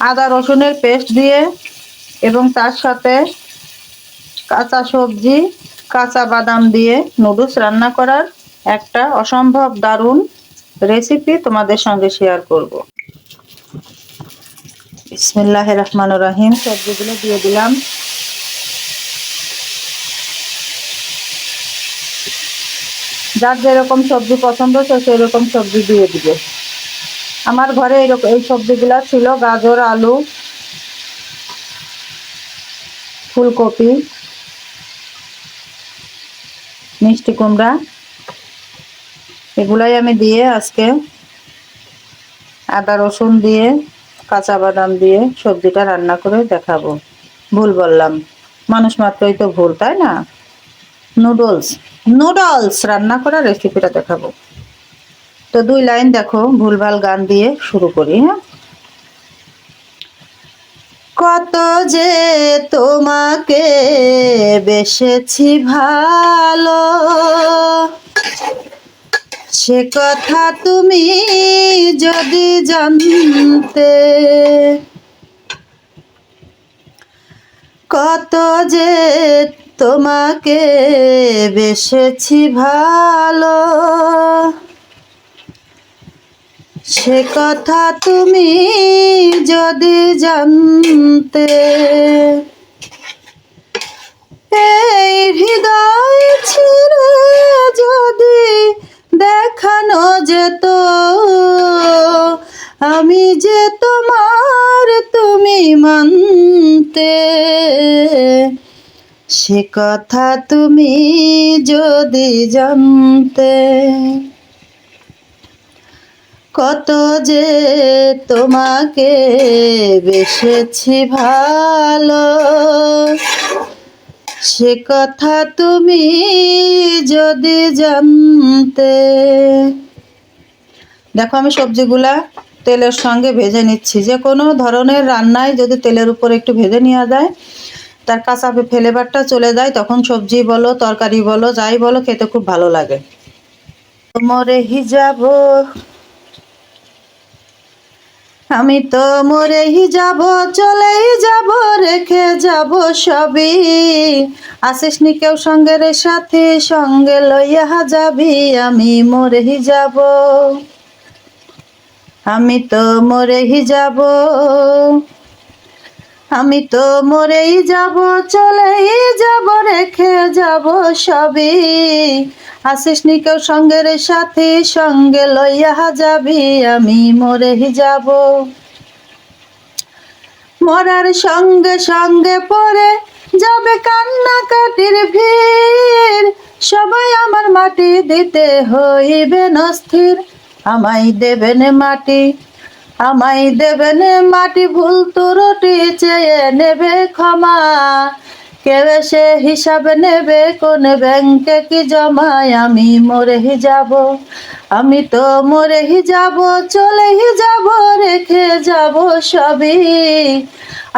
আদা রসুনের পেস্ট দিয়ে এবং তার সাথে কাঁচা সবজি, কাঁচা বাদাম দিয়ে নুডলস রান্না করার একটা অসম্ভব দারুণ রেসিপি তোমাদের সঙ্গে শেয়ার করব। বিসমিল্লাহির রহমানির রহিম। সবজিগুলো দিয়ে দিলাম। যার যেরকম সবজি পছন্দ সে সেরকম সবজি দিয়ে দিবে। আমার ঘরে এই সবজিগুলো ছিল: গাজর, আলু, ফুলকপি, মিষ্টি কুমড়া। এগুলাই আমি দিয়ে আজকে আদা রসুন দিয়ে কাঁচা বাদাম দিয়ে সবজিটা রান্না করে দেখাবো। ভুল বললাম, মানুষ মাত্রই তো ভুল, তাই না? নুডলস রান্না করার রেসিপিটা দেখাবো। তো 2 লাইন দেখো, ভুলভাল গান দিয়ে শুরু করি। হ্যাঁ, কত যে তোমাকে বেসেছি ভালো, সে কথা তুমি যদি জানতে। কত যে তোমাকে বেসেছি ভালো, সে কথা তুমি যদি জানতে। এই হৃদয় ছিঁড়ে যদি দেখানো যেত আমি যে তোমার, তুমি মানতে। সে কথা তুমি যদি জানতে। কত যে তোমাকে বেসেছি ভালো, সে কথা তুমি যদি জানতে। দেখো, আমি সবজিগুলা তেলের সঙ্গে ভেজে নিচ্ছি। যে কোনো ধরনের রান্নায় যদি তেলের উপর একটু ভেজে নেওয়া যায়, তার কাঁচা ফ্লেভারটা চলে যায়, তখন সবজি বলো, তরকারি বলো, যাই বলো, খেতে খুব ভালো লাগে। মরে যাব, আমি তো মরেই যাব, চলেই যাব, রেখে যাব সবই। আসিস নি কেউ সঙ্গের সাথে, সঙ্গে লইয়া যাবি। আমি মরেই যাব, আমি তো মরেই যাব, আমি তো মরেই যাব, চলেই যাব, রেখে যাব সবই। আসিস নি কেউ সঙ্গের সাথে, সঙ্গে লইয়া যাবি। আমি মরেই যাব। মরার সঙ্গে সঙ্গে পড়ে যাবে কান্নাকাটির ভিড়, সবাই আমার মাটি দিতে হইবে অস্থির। আমায় দেবেন মাটি, আমায় দেবেন মাটি, ভুল ত্রুটি চেয়ে নেবে ক্ষমা। কেউ এসে হিসাব নেবে কোন ব্যাংকে কি জমায়। আমি মরেই যাব, আমি তো মরেই যাব, চলেই যাব, রেখে যাব সবই।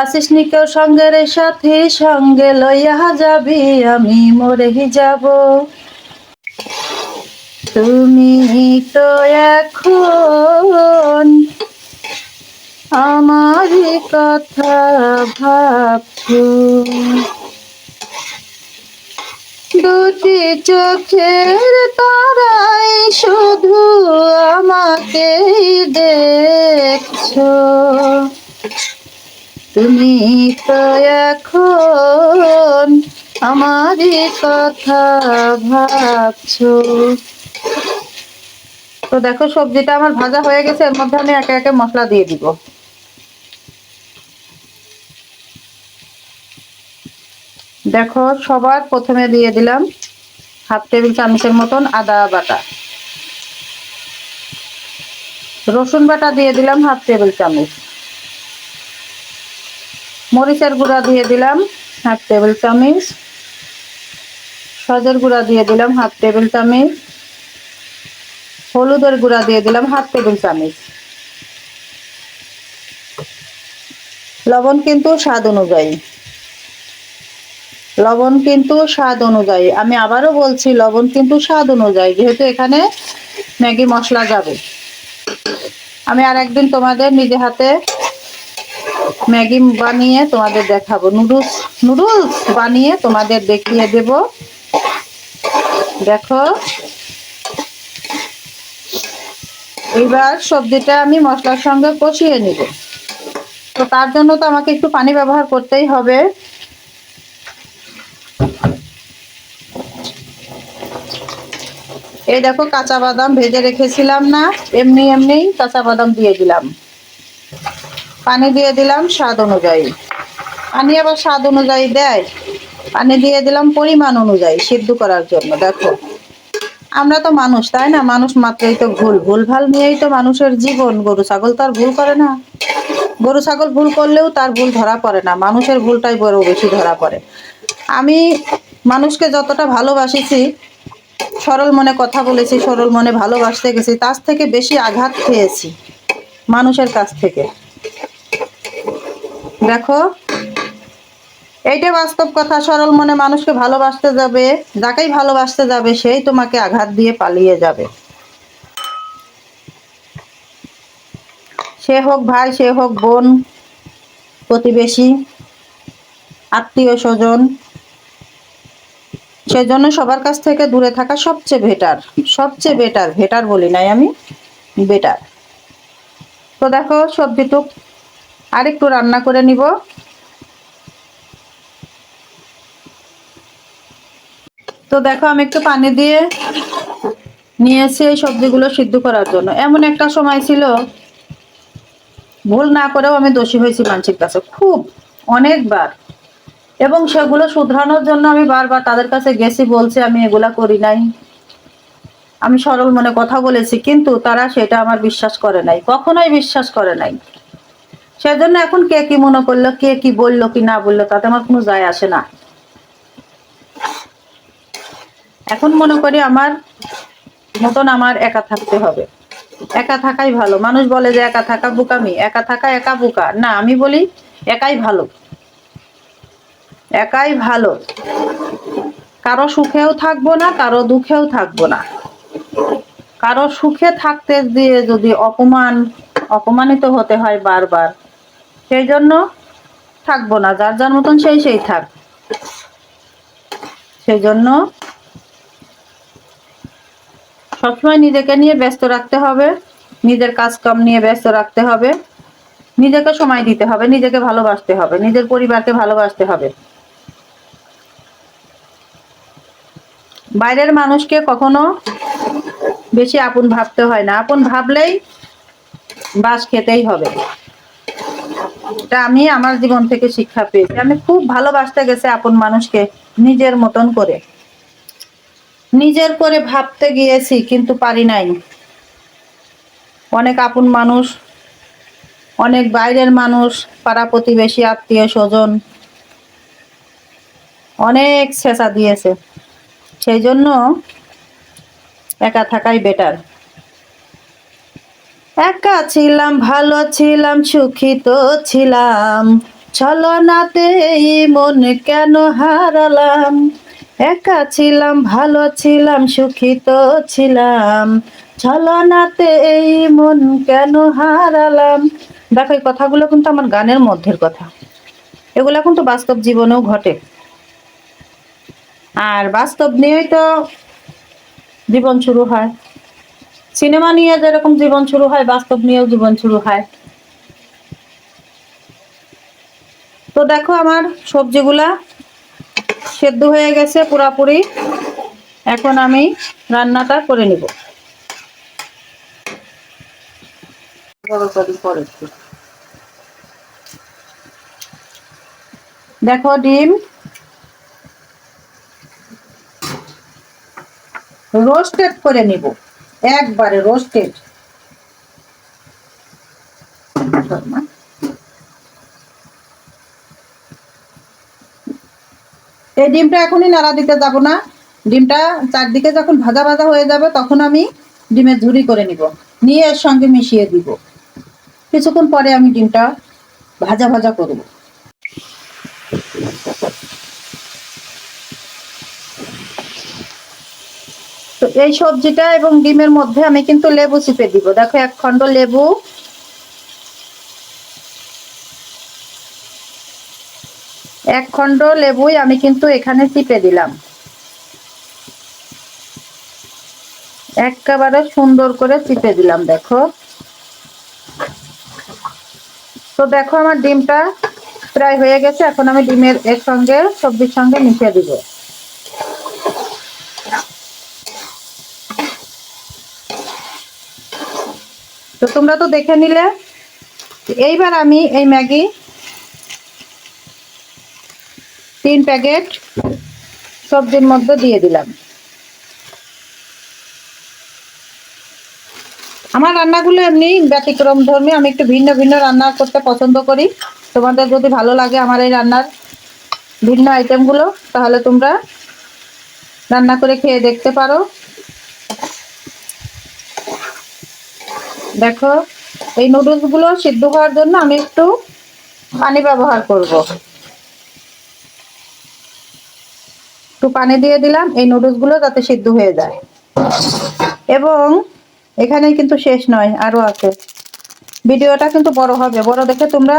আসিস নি কেউ সঙ্গের সাথে, সঙ্গে লইয়া যাবি। আমি মরেই যাব। তুমি তো এখন আমারই কথা ভাবছো, দুটি চোখের তারাই শুধু আমাকেই দেখছো। তুমি তো এখন আমারই কথা ভাবছো। তো দেখো, সবজিটা আমার ভাজা হয়ে গেছে। এর মধ্যে আমি একে একে মশলা দিয়ে দিব। দেখো, সবার প্রথমে দিয়ে দিলাম 1/2 টেবিল চামচের মতন আদা বাটা। রসুন বাটা দিয়ে দিলাম 1/2 টেবিল চামচ। মরিচের গুঁড়া দিয়ে দিলাম 1/2 টেবিল চামচ। সজের গুঁড়া দিয়ে দিলাম 1/2 টেবিল চামচ। হলুদের গুঁড়া দিয়ে দিলাম 1/2 টেবিল চামচ। লবণ কিন্তু স্বাদ অনুযায়ী, লবণ কিন্তু স্বাদ অনুযায়ী। আমি আবারও বলছি, লবণ কিন্তু স্বাদ অনুযায়ী, যেহেতু এখানে ম্যাগি মশলা যাবে। আমি আর একদিন তোমাদের নিজে হাতে ম্যাগি বানিয়ে তোমাদের দেখাবো, নুডলস বানিয়ে তোমাদের দেখিয়ে দেব। দেখো, এইবার সবজিটা আমি মশলার সঙ্গে কষিয়ে নিব। তো তার জন্য তো আমাকে একটু পানি ব্যবহার করতেই হবে। এই দেখো, কাঁচা বাদাম ভেজে রেখেছিলাম না, এমনি এমনি কাঁচা বাদাম দিয়ে দিলাম। পানি দিয়ে দিলাম স্বাদ অনুযায়ী। পানি আবার স্বাদ অনুযায়ী দেয়, পানি দিয়ে দিলাম পরিমাণ অনুযায়ী সিদ্ধ করার জন্য। দেখো, আমরা তো মানুষ, তাই না? মানুষ মাত্রই তো ভুলভাল নিয়েই তো মানুষের জীবন। গরু ছাগল তো আর ভুল করে না। গরু ছাগল ভুল করলেও তার ভুল ধরা পড়ে না, মানুষের ভুলটাই বড় বেশি ধরা পড়ে। আমি মানুষকে যতটা ভালোবাসিছি, সরল মনে কথা বলেছি, সরল মনে ভালোবাসতে গেছি, তার থেকে বেশি আঘাত খেয়েছি মানুষের কাছ থেকে। দেখো, এইটা বাস্তব কথা। সরল মনে মানুষকে ভালোবাসতে যাবে, যাকেই ভালোবাসতে যাবে সেই তোমাকে আঘাত দিয়ে পালিয়ে যাবে। সে হোক ভাই, সে হোক বোন, প্রতিবেশী, আত্মীয় স্বজন। সেজন্য সবার কাছ থেকে দূরে থাকা সবচেয়ে বেটার। সবচেয়ে বেটার, বেটার বলি নাই আমি, বেটার। তো দেখো, সবজিটুক আরেকটু রান্না করে নিব। তো দেখো, আমি একটু পানি দিয়ে নিয়েছি এই সবজিগুলো সিদ্ধ করার জন্য। এমন একটা সময় ছিল, ভুল না করেও আমি দোষী হয়েছি মানুষের কাছে, খুব অনেকবার। এবং সেগুলো শুধরানোর জন্য আমি বারবার তাদের কাছে গেছি, বলছি আমি এগুলা করি নাই, আমি সরল মনে কথা বলেছি, কিন্তু তারা সেটা আমার বিশ্বাস করে নাই, কখনোই বিশ্বাস করে নাই। সেজন্য এখন কে কি মনে করলো, কে কি বললো কি না বললো, তাতে আমার কোনো যায় আসে না। এখন মনে করি আমার মতন আমার একা থাকতে হবে, একা থাকাই ভালো। মানুষ বলে যে একা থাকা বোকামি, একা থাকা একা বোকা। না, আমি বলি একাই ভালো, একাই ভালো। কারো সুখেও থাকবো না, কারো দুঃখেও থাকবো না। কারো সুখে থাকতে দিয়ে যদি অপমানিত হতে হয় বারবার, সেই জন্য থাকবো না। যার যার মতন সেই থাক। সেই জন্য সবসময় নিজেকে নিয়ে ব্যস্ত রাখতে হবে, নিজের কাজকাম নিয়ে ব্যস্ত রাখতে হবে, নিজেকে সময় দিতে হবে, নিজেকে ভালোবাসতে হবে, নিজের পরিবারকে ভালোবাসতে হবে। বাইরের মানুষকে কখনো বেশি আপন ভাবতে হয় না, আপন ভাবলেই বাস খেতেই হবে। এটা আমি আমার জীবন থেকে শিক্ষা পেয়েছি। আমি খুব ভালোবাসতে গেছি আপন মানুষকে, নিজের মতন করে, নিজের করে ভাবতে গিয়েছি, কিন্তু পারি নাই। অনেক আপন মানুষ, অনেক বাইরের মানুষ, পাড়া প্রতিবেশী, আত্মীয় স্বজন অনেক ছেঁচা দিয়েছে। সেই জন্য একা থাকাই বেটার। একা ছিলাম, ভালো ছিলাম, সুখিত ছিলাম, ছলনাতে এই মন কেন হারালাম। একা ছিলাম, ভালো ছিলাম, সুখিত ছিলাম, ছলনাতে এই মন কেন হারালাম। দেখো, এই কথাগুলো কিন্তু আমার গানের মধ্যের কথা, এগুলো কিন্তু বাস্তব জীবনেও ঘটে। আর বাস্তব নিয়েই তো জীবন শুরু হয়। সিনেমা নিয়ে যেরকম জীবন শুরু হয়, বাস্তব নিয়েও জীবন শুরু হয়। তো দেখো, আমার সবজিগুলা সেদ্ধ হয়ে গেছে পুরাপুরি। এখন আমি রান্নাটা করে নিব। দেখো, ডিম রোস্টেড করে নিব, একবারে রোস্টেড। এই ডিমটা এখনই নাড়া দিতে যাব না। ডিমটা চারদিকে যখন ভাজা ভাজা হয়ে যাবে, তখন আমি ডিমের ঝুরি করে নিব, নিয়ে এর সঙ্গে মিশিয়ে দিব। কিছুক্ষণ পরে আমি ডিমটা ভাজা ভাজা করব। তো এই সবজিটা এবং ডিমের মধ্যে আমি কিন্তু লেবু চিপে দিব। দেখো, এক খণ্ড লেবু, এক খণ্ড লেবুই আমি কিন্তু এখানে চিপে দিলাম, একেবারে সুন্দর করে চিপে দিলাম। দেখো তো, দেখো আমার ডিমটা প্রায় হয়ে গেছে। এখন আমি ডিমের এর সঙ্গে সবজির সঙ্গে মিশিয়ে দিব। তো তোমরা তো দেখে নিলে। এইবার আমি এই ম্যাগি 3 প্যাকেট সবজির মধ্যে দিয়ে দিলাম। আমার রান্নাগুলো এমনি ব্যতিক্রম ধর্মী, আমি একটু ভিন্ন ভিন্ন রান্না করতে পছন্দ করি। তোমাদের যদি ভালো লাগে আমার এই রান্নার ভিন্ন আইটেমগুলো, তাহলে তোমরা রান্না করে খেয়ে দেখতে পারো। দেখো এই নুডলসগুলো সিদ্ধ হওয়ার জন্য আমি একটু পানি ব্যবহার করব। একটু পানি দিয়ে দিলাম এই নুডলসগুলো যাতে সিদ্ধ হয়ে যায়। এবং এখানে কিন্তু শেষ নয়, আরো আছে। ভিডিওটা কিন্তু বড় হবে, বড় দেখে তোমরা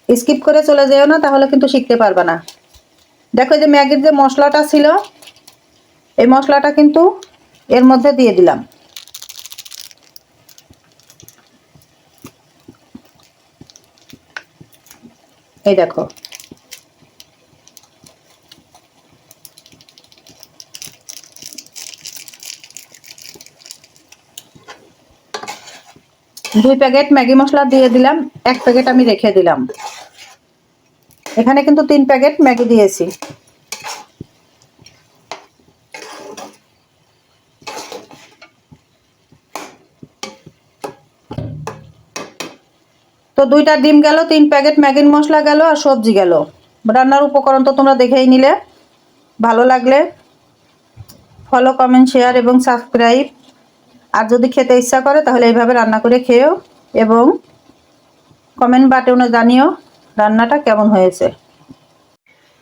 স্কিপ করে চলে যেও না, তাহলে কিন্তু শিখতে পারবে না। দেখো যে ম্যাগির যে মশলাটা ছিল, এই মশলাটা কিন্তু এর মধ্যে দিয়ে দিলাম। এই দেখো, দুই প্যাকেট ম্যাগি মশলা দিয়ে দিলাম, 1 প্যাকেট আমি রেখে দিলাম। এখানে কিন্তু 3 প্যাকেট ম্যাগি দিয়েছি। তো 2টা ডিম গেল, 3 প্যাকেট ম্যাগির মশলা গেল, আর সবজি গেল। রান্নার উপকরণ তো তোমরা দেখেই নিলে। ভালো লাগলে ফলো, কমেন্ট, শেয়ার এবং সাবস্ক্রাইব। আর যদি খেতে ইচ্ছা করে তাহলে এইভাবে রান্না করে খেও, এবং কমেন্ট বাটনে জানিও রান্নাটা কেমন হয়েছে।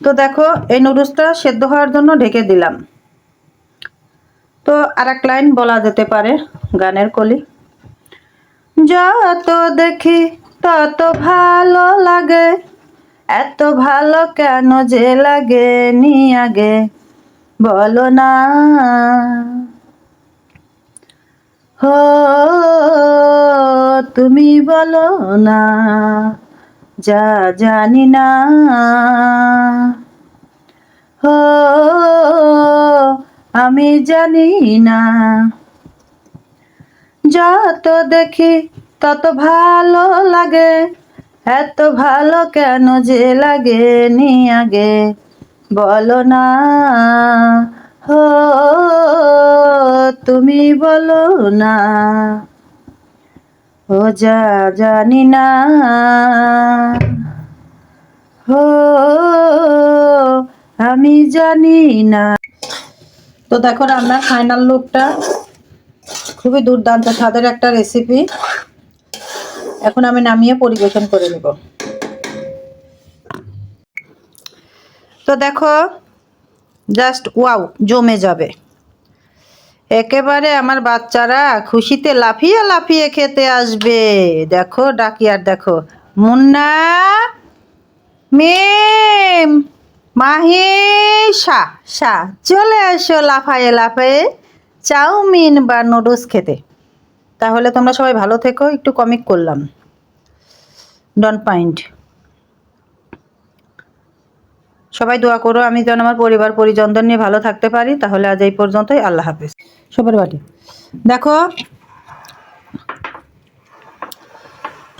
তো দেখো এই নুডলসটা সেদ্ধ হওয়ার জন্য ঢেকে দিলাম। তো আরেক লাইন বলা যেতে পারে গানের কলি, যত দেখি তত ভালো লাগে, এত ভালো কেন যে লাগে নি আগে বলো না। হো তুমি বলো না, যা জানি না। হো আমি জানি না, যত দেখি তত ভালো লাগে, এত ভালো কেন যে লাগে নি আগে বলো না। হো তুমি বলো না, ও যা জানি না। হো আমি জানি না। তো দেখো রান্নার ফাইনাল লুকটা খুবই দুর্দান্ত স্বাদের একটা রেসিপি। এখন আমি নামিয়ে পরিবেশন করে নেব। তো দেখো জাস্ট ওয়াও, জমে যাবে একেবারে। আমার বাচ্চারা খুশিতে লাফিয়ে লাফিয়ে খেতে আসবে। দেখো ডাকি, আর দেখো মুন্না, মিম, মাহি, সা চলে এসো লাফায়ে লাফায়ে চাউমিন বা নুডলস খেতে। তাহলে তোমরা সবাই ভালো থেকো। একটু কমিক করলাম, ডন্ট মাইন্ড। সবাই দোয়া করো আমি যেন আমার পরিবার পরিজনদের নিয়ে ভালো থাকতে পারি। তাহলে আজ এই পর্যন্তই, আল্লাহ হাফেজ। সবার বাটি দেখো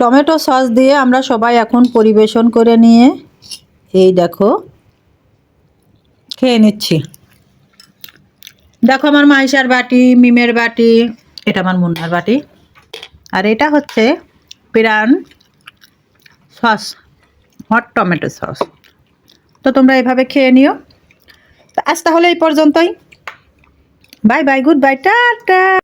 টমেটো সস দিয়ে আমরা সবাই এখন পরিবেশন করে নিয়ে এই দেখো খেয়ে নিচ্ছি। দেখো আমার মাইশার বাটি, মিমের বাটি, এটা আমার মুন্নার বাটি, আর এটা হচ্ছে পিরান সস, হট টমেটো সস। তো তোমরা এভাবে খেয়ে নিও। আজ তাহলে এই পর্যন্তই। Bye bye, good bye, tata.